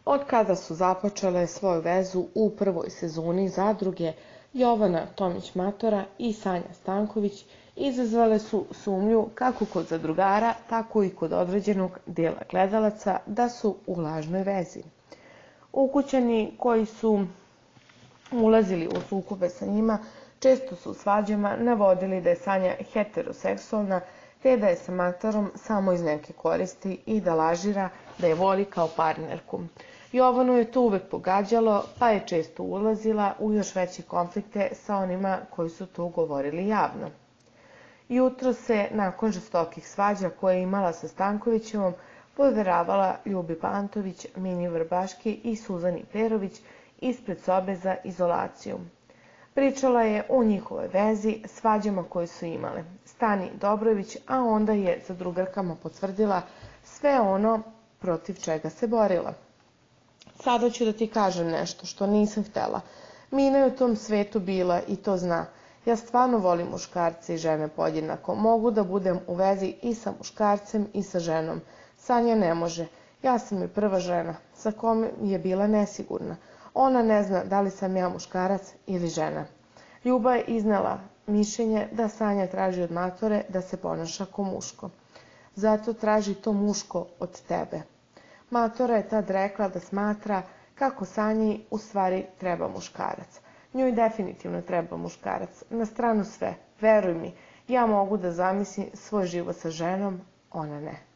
Od kada su započele svoju vezu u prvoj sezoni Zadruge, Jovana Tomić-Matora i Sanja Stanković izazvale su sumnju kako kod zadrugara, tako i kod određenog dela gledalaca da su u lažnoj vezi. Ukućani koji su ulazili u sukobe sa njima često su u svađama navodili da je Sanja heteroseksualna, te da je sa Matorom samo iz neke koristi i da lažira da je voli kao partnerku. Jovanu je to uvek pogađalo, pa je često ulazila u još veće konflikte sa onima koji su to govorili javno. Jutro se, nakon žestokih svađa koje je imala sa Stankovićevom, poveravala Ljubi Pantović, Mini Vrbaški i Suzani Perović ispred sobe za izolaciju. Pričala je o njihovoj vezi, svađama koje su imale, Stani Dobrović, a onda je zadrugarkama potvrdila sve ono protiv čega se borila. Sada ću da ti kažem nešto što nisam htela. Mina je u tom svetu bila i to zna. Ja stvarno volim muškarce i žene podjednako. Mogu da budem u vezi i sa muškarcem i sa ženom. Sanja ne može. Ja sam joj prva žena, sa kom je bila nesigurna. Ona ne zna da li sam ja muškarac ili žena. Ljuba je iznela mišljenje da Sanja traži od Matore da se ponaša ko muško. Zato traži to muško od tebe. Matora je tad rekla da smatra kako Sanji u stvari treba muškarac. Njoj definitivno treba muškarac. Na stranu sve, veruj mi, ja mogu da zamislim svoj život sa ženom, ona ne.